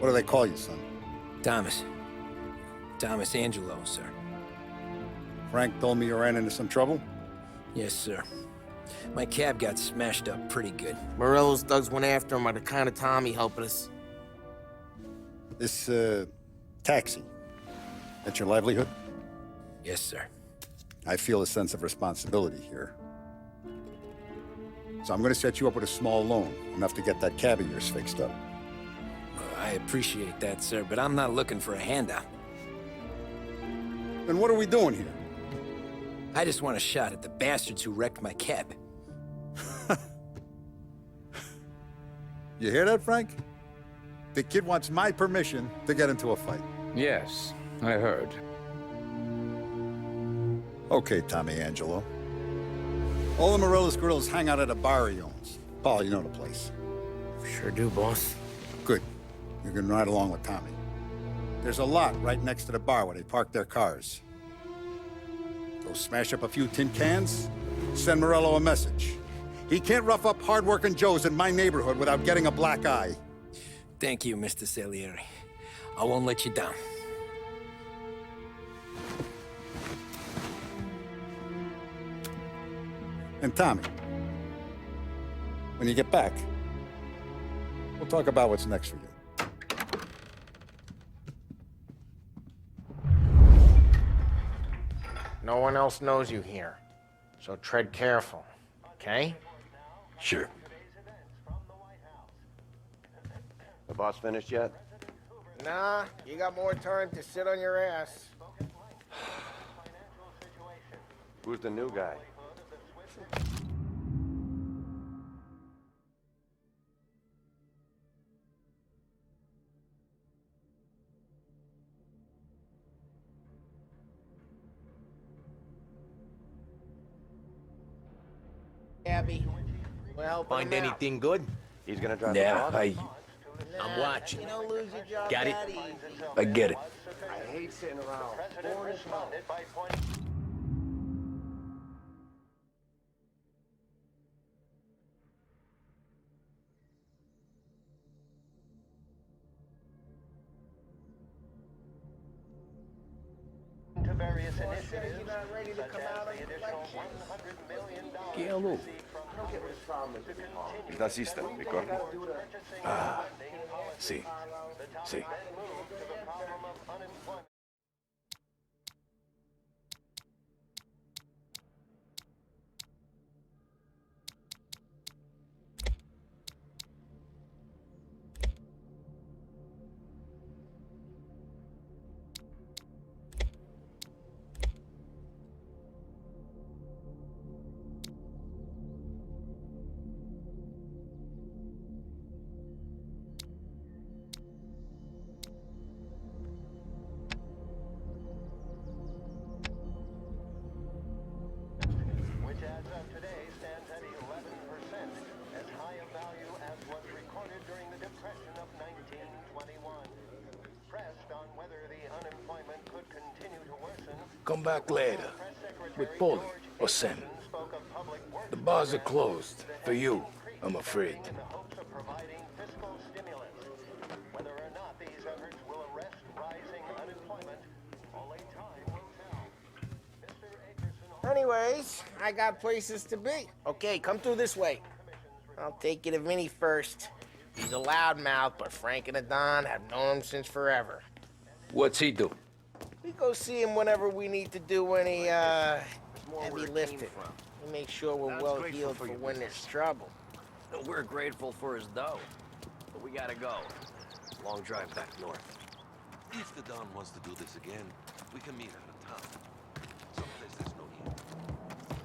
What do they call you, son? Thomas. Thomas Angelo, sir. Frank told me you ran into some trouble? Yes, sir. My cab got smashed up pretty good. Morello's thugs went after him by the kind of Tommy helping us. This, taxi. That's your livelihood? Yes, sir. I feel a sense of responsibility here. So I'm gonna set you up with a small loan, enough to get that cab of yours fixed up. I appreciate that, sir, but I'm not looking for a handout. Then what are we doing here? I just want a shot at the bastards who wrecked my cab. You hear that, Frank? The kid wants my permission to get into a fight. Yes, I heard. Okay, Tommy Angelo. All the Morello's girls hang out at a bar he owns. Paul, you know the place. Sure do, boss. Good. You can ride along with Tommy. There's a lot right next to the bar where they park their cars. Go smash up a few tin cans, send Morello a message. He can't rough up hard-working Joes in my neighborhood without getting a black eye. Thank you, Mr. Salieri. I won't let you down. And Tommy, when you get back, we'll talk about what's next for you. No one else knows you here, so tread careful, okay? Sure. The boss finished yet? Nah, you got more time to sit on your ass. Who's the new guy? Abby, well, Find anything good? He's gonna drive Yeah, the boss? I'm watching. You don't lose your job Got it? that easy. I get it. I hate sitting around. To various initiatives, You're not ready to such come as out the on additional collections. $100 million Hello. He's the assistant, ricordi? Ah, sì, sì. which as of today stands at 11%, as high a value as was recorded during the Depression of 1921. Pressed on whether the unemployment could continue to worsen, Come back later. Press Secretary With Polly George or Sam. Anderson spoke of public works The bars are closed. For you, I'm afraid. in the hopes of providing fiscal stimulus. Whether or not these efforts will arrest rising unemployment, only time will tell. Mr. Akerson Anyways, I got places to be. Okay, come through this way. I'll take you to Vinny first. He's a loudmouth, but Frank and the Don have known him since forever. What's he do? We go see him whenever we need to do any, heavy lifting. We make sure we're well heeled for when there's trouble. We're grateful for his dough, but we gotta go. Long drive back north. If the Don wants to do this again, we can meet at a town. Someplace there's no heat.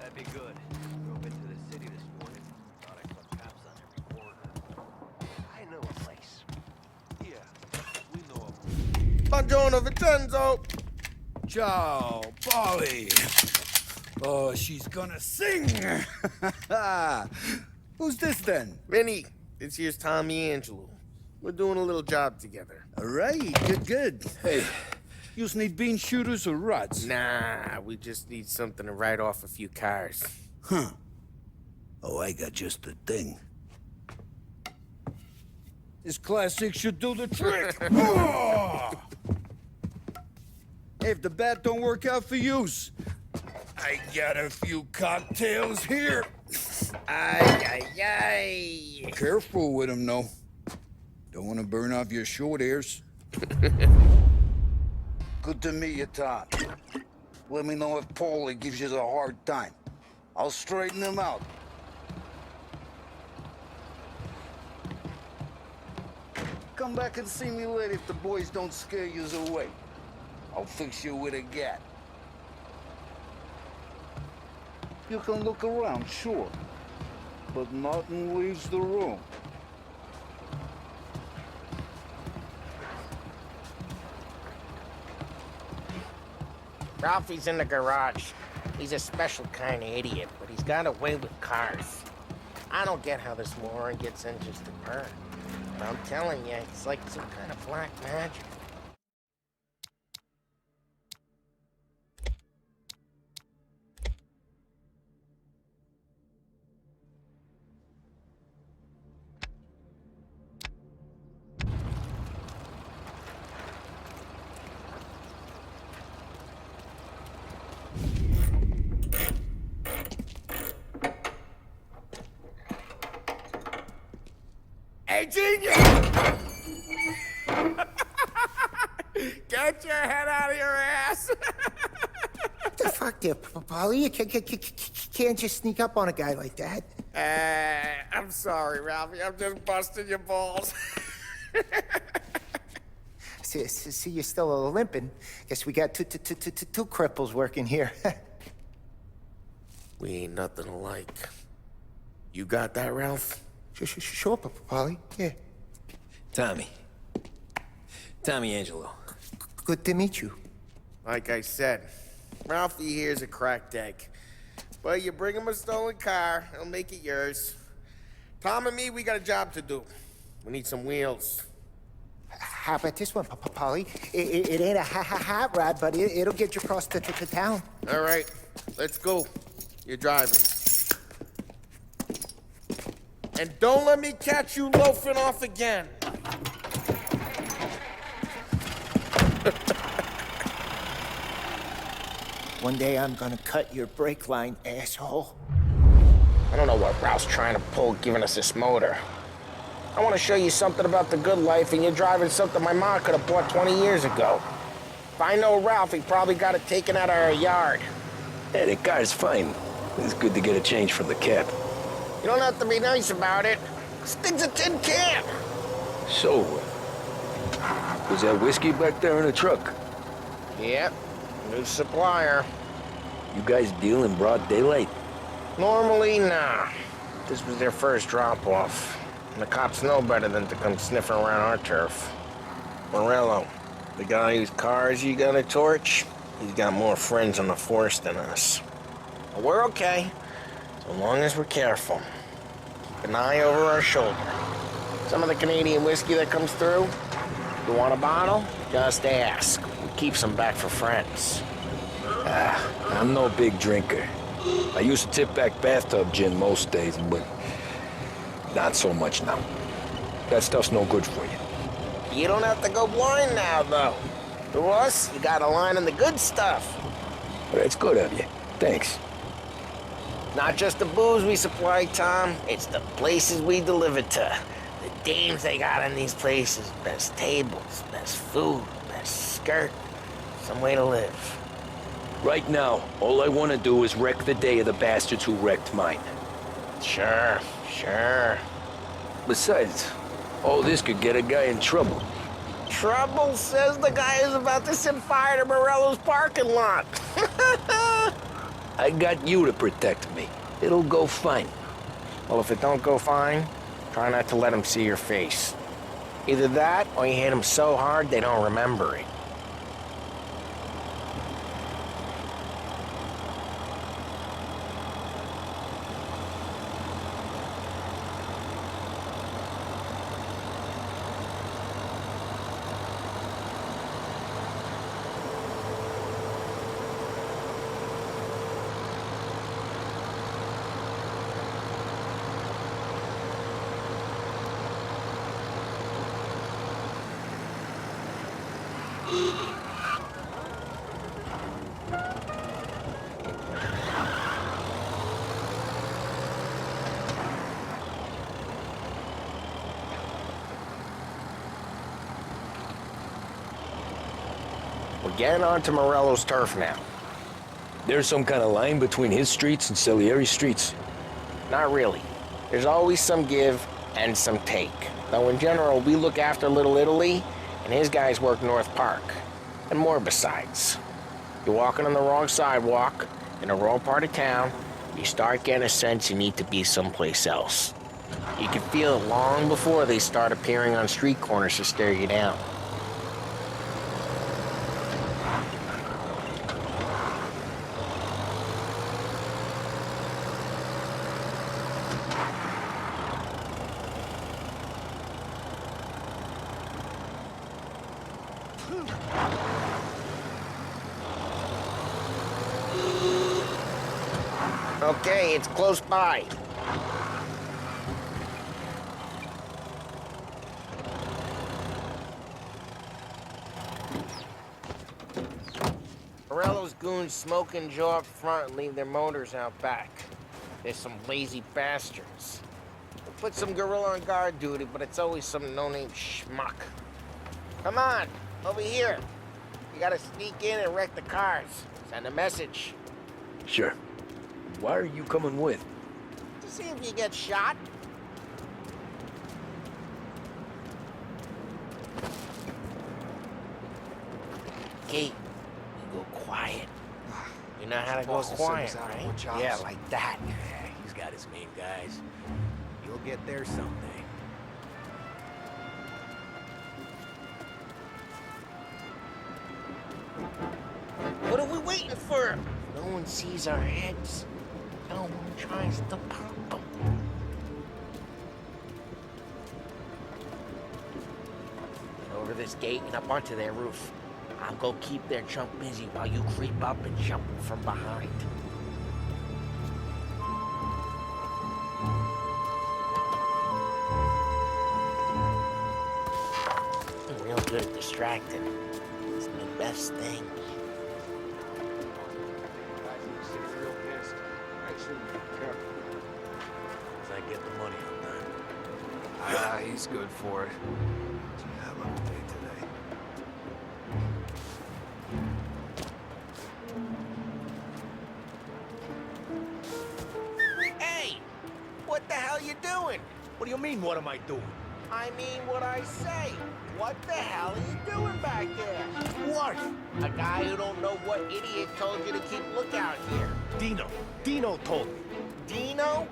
That'd be good. Drove into the city this morning. Thought I saw cops on every corner. I know a place. Yeah, we know of. Buongiorno, Vincenzo! Ciao, Polly. Oh, she's gonna sing. Who's this then? Vinny, this here's Tommy Angelo. We're doing a little job together. All right, good. Hey, you need bean shooters or rods? Nah, we just need something to write off a few cars. Huh. Oh, I got just the thing. This classic should do the trick. Oh! Hey, if the bat don't work out for yous, I got a few cocktails here. Ay, ay, ay. Careful with them, though. Don't want to burn off your short hairs. Good to meet you, Tom. Let me know if Paulie gives you a hard time. I'll straighten him out. Come back and see me later if the boys don't scare you away. I'll fix you with a gat. You can look around, sure, but nothing leaves the room. Ralphie's in the garage. He's a special kind of idiot, but he's got a way with cars. I don't get how this moron gets in just to burn. But I'm telling you, it's like some kind of black magic. Hey, genius! Get your head out of your ass! What the fuck there, Paulie? You can't just sneak up on a guy like that. I'm sorry, Ralphie. I'm just busting your balls. See, you're still limping. Guess we got two cripples working here. We ain't nothing alike. You got that, Ralph? Sure, Paulie. Yeah. Tommy. Tommy Angelo. Good to meet you. Like I said, Ralphie here's a cracked egg. But you bring him a stolen car, he'll make it yours. Tom and me, we got a job to do. We need some wheels. How about this one, Paulie? It ain't a hot rod, but it'll get you across to town. All right, let's go. You're driving. And don't let me catch you loafing off again. One day I'm gonna cut your brake line, asshole. I don't know what Ralph's trying to pull giving us this motor. I want to show you something about the good life, and you're driving something my mom could have bought 20 years ago. If I know Ralph, he probably got it taken out of our yard. Hey, the car's fine. It's good to get a change from the cab. You don't have to be nice about it. This thing's a tin can. So, was that whiskey back there in the truck? Yep, new supplier. You guys deal in broad daylight? Normally, nah. This was their first drop-off. And the cops know better than to come sniffing around our turf. Morello, the guy whose cars you got a torch, he's got more friends on the force than us. But we're okay, so long as we're careful. Keep an eye over our shoulder. Some of the Canadian whiskey that comes through, you want a bottle? Just ask. We keep some back for friends. I'm no big drinker. I used to tip back bathtub gin most days, but not so much now. That stuff's no good for you. You don't have to go blind now, though. To us, you got a line on the good stuff. But it's good of you. Thanks. Not just the booze we supply, Tom. It's the places we deliver to. The dames they got in these places. Best tables, best food, best skirt. Some way to live. Right now, all I want to do is wreck the day of the bastards who wrecked mine. Sure, sure. Besides, all this could get a guy in trouble. Trouble says the guy is about to set fire to Morello's parking lot. I got you to protect me. It'll go fine. Well, if it don't go fine, try not to let him see your face. Either that, or you hit him so hard they don't remember it. We're getting onto Morello's turf now. There's some kind of line between his streets and Salieri's streets. Not really. There's always some give and some take. Though in general, we look after Little Italy, and his guys work North Park. And more besides. You're walking on the wrong sidewalk, in the wrong part of town, you start getting a sense you need to be someplace else. You can feel it long before they start appearing on street corners to stare you down. Okay, it's close by. Morello's goons smoke and jaw up front and leave their motors out back. There's some lazy bastards. We'll put some gorilla on guard duty, but it's always some no-name schmuck. Come on, over here. You gotta sneak in and wreck the cars. Send a message. Sure. Why are you coming with? To see if you get shot. Kate, you go quiet. You know how to go quiet, right? Yeah, like that. Yeah, he's got his main guys. You'll get there someday. What are we waiting for? No one sees our heads. No one tries to pop them. Get over this gate and up onto their roof. I'll go keep their chunk busy while you creep up and jump from behind. I'm real good at distracting. It's my best thing. As I get the money on time. Ah, he's good for it. Have a day today. Hey! What the hell you doing? What do you mean, what am I doing? I mean what I say. What the hell are you doing back there? What? A guy who don't know what idiot told you to keep lookout here. Dino told me. Dino?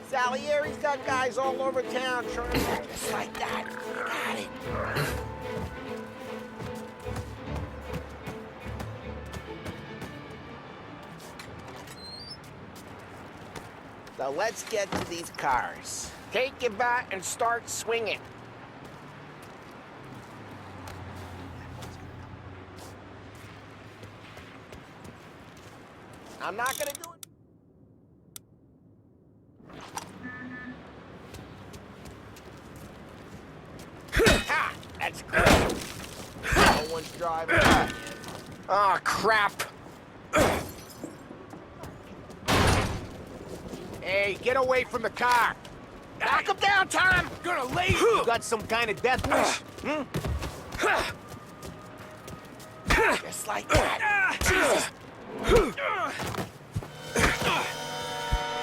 Salieri's got guys all over town trying to... Just like that. Got it. So let's get to these cars. Take your bat and start swinging. I'm not gonna do it. Ha! That's great. No one's driving. Oh, crap. Hey, get away from the car! Knock him down, Tom! Gonna lay you! Got some kind of death wish? Just like that. Jesus.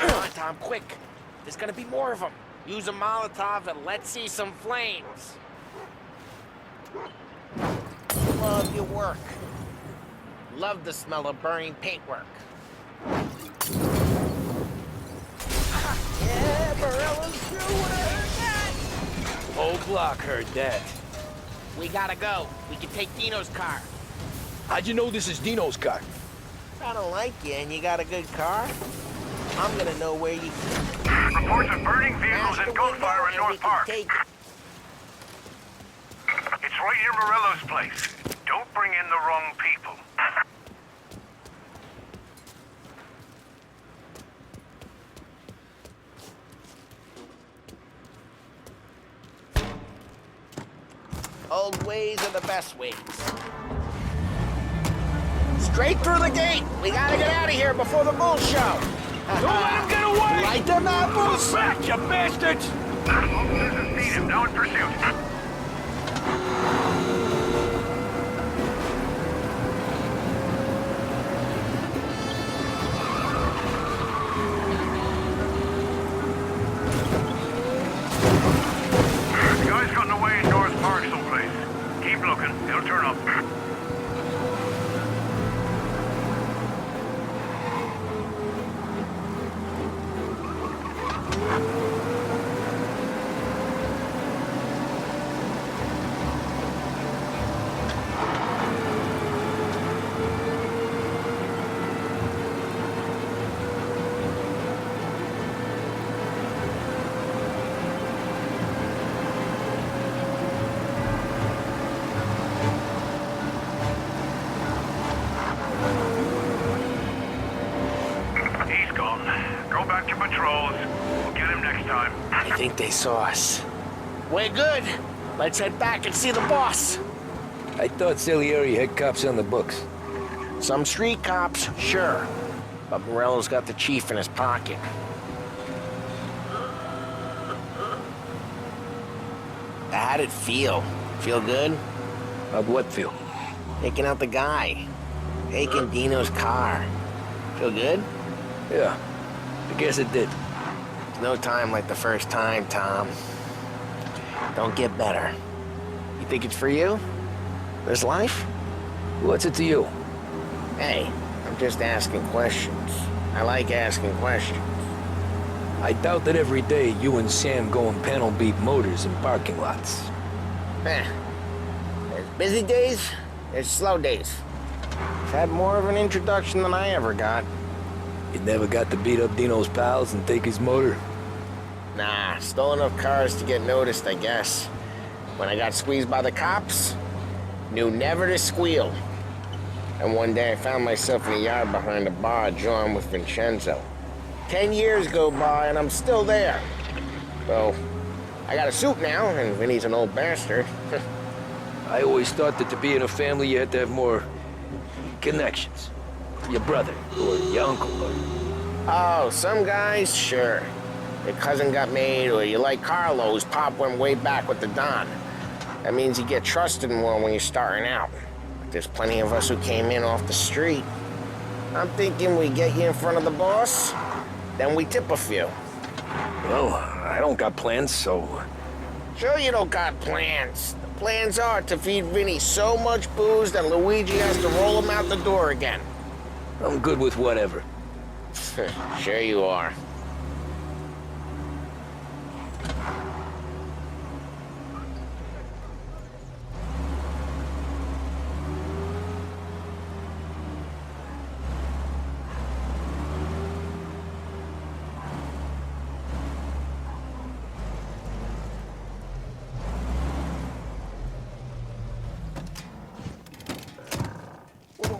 Come on, Tom, quick. There's gonna be more of them. Use a Molotov and let's see some flames. Love your work. Love the smell of burning paintwork. Yeah, Morello's true. What I heard that. Whole block heard that. We gotta go. We can take Dino's car. How'd you know this is Dino's car? I don't like you and you got a good car. I'm gonna know where you... Reports of burning vehicles and gunfire in North Park. It's right near Morello's place. Don't bring in the wrong people. Old ways are the best ways. Straight through the gate. We gotta get out of here before the bull show. Don't let him get away! Light them apples! Back, you bastards! Officers have seen him, now in pursuit. The guy's gotten away in North Park someplace. Keep looking, he'll turn up. He's gone. Go back to patrols. We'll get him next time. I think they saw us. We're good. Let's head back and see the boss. I thought Salieri had cops on the books. Some street cops, sure. But Morello's got the chief in his pocket. How'd it feel? Feel good? How'd what feel? Taking out the guy. Taking Dino's car. Feel good? Yeah, I guess it did. There's no time like the first time, Tom. Don't get better. You think it's for you? This life? What's it to you? Hey, I'm just asking questions. I like asking questions. I doubt that every day you and Sam go and panel beat motors in parking lots. There's busy days, there's slow days. I've had more of an introduction than I ever got. You never got to beat up Dino's pals and take his motor? Nah, stole enough cars to get noticed, I guess. When I got squeezed by the cops, knew never to squeal. And one day I found myself in the yard behind a bar drawing with Vincenzo. 10 years go by and I'm still there. So, I got a suit now, and Vinny's an old bastard. I always thought that to be in a family you had to have more connections. Your brother, or your uncle, or... Oh, some guys, sure. Your cousin got made, or you like Carlos, Pop went way back with the Don. That means you get trusted more when you're starting out. But there's plenty of us who came in off the street. I'm thinking we get you in front of the boss, then we tip a few. Well, I don't got plans, so... Sure you don't got plans. The plans are to feed Vinny so much booze that Luigi has to roll him out the door again. I'm good with whatever. Sure you are.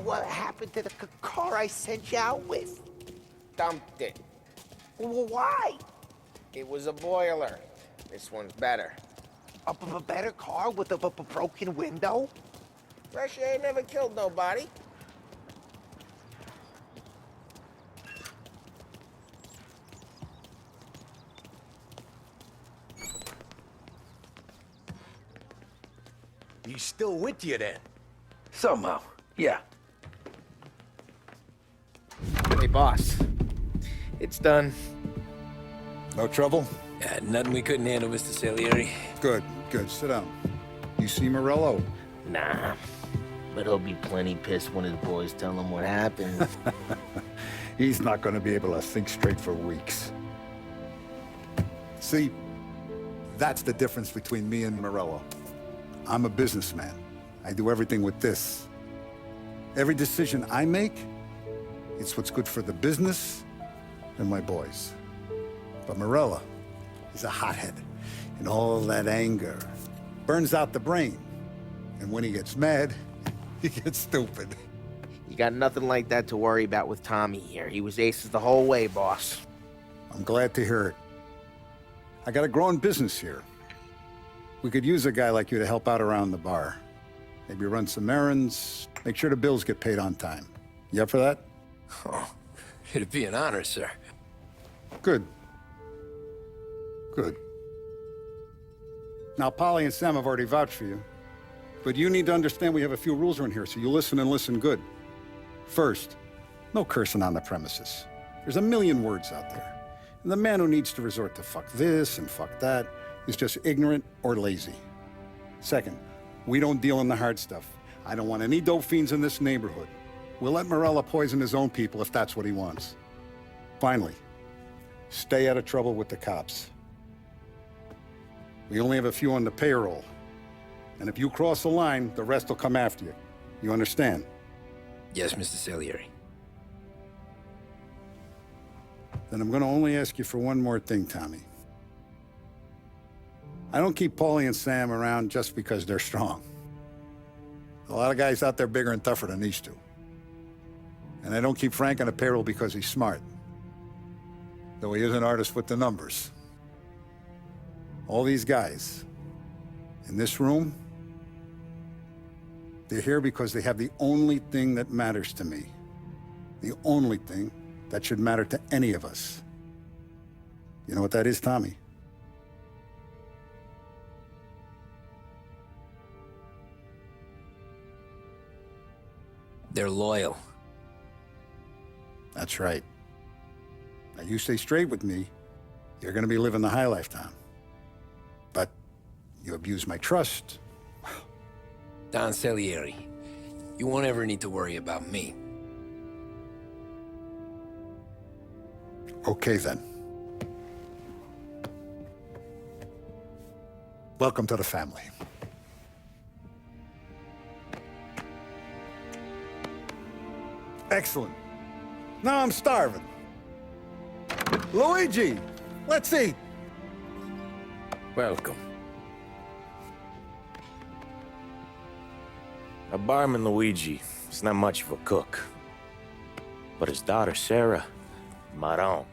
What happened to the car I sent you out with? Dumped it. Why? It was a boiler. This one's better. A better car with a broken window? Fresh air never killed nobody. He's still with you then? Somehow, yeah. Hey, boss. It's done. No trouble? Yeah, nothing we couldn't handle, Mr. Salieri. Good, good. Sit down. You see Morello? Nah. But he'll be plenty pissed when his boys tell him what happened. He's not going to be able to think straight for weeks. See, that's the difference between me and Morello. I'm a businessman. I do everything with this. Every decision I make, it's what's good for the business and my boys. But Morello, he's a hothead. And all that anger burns out the brain. And when he gets mad, he gets stupid. You got nothing like that to worry about with Tommy here. He was aces the whole way, boss. I'm glad to hear it. I got a growing business here. We could use a guy like you to help out around the bar. Maybe run some errands, make sure the bills get paid on time. You up for that? Oh, it'd be an honor, sir. Good. Good. Now, Polly and Sam have already vouched for you. But you need to understand we have a few rules around here, so you listen and listen good. First, no cursing on the premises. There's a million words out there. And the man who needs to resort to fuck this and fuck that is just ignorant or lazy. Second, we don't deal in the hard stuff. I don't want any dope fiends in this neighborhood. We'll let Morella poison his own people if that's what he wants. Finally, stay out of trouble with the cops. We only have a few on the payroll. And if you cross the line, the rest will come after you. You understand? Yes, Mr. Salieri. Then I'm gonna only ask you for one more thing, Tommy. I don't keep Paulie and Sam around just because they're strong. A lot of guys out there bigger and tougher than these two. And I don't keep Frank on the payroll because he's smart. Though he is an artist with the numbers. All these guys in this room, they're here because they have the only thing that matters to me. The only thing that should matter to any of us. You know what that is, Tommy? They're loyal. That's right. Now, you stay straight with me, you're gonna be living the high life, Tom. But you abuse my trust. Don Salieri, you won't ever need to worry about me. Okay, then. Welcome to the family. Excellent. Now I'm starving. Luigi, let's eat. Welcome. Our barman Luigi is not much of a cook. But his daughter Sarah, Maron,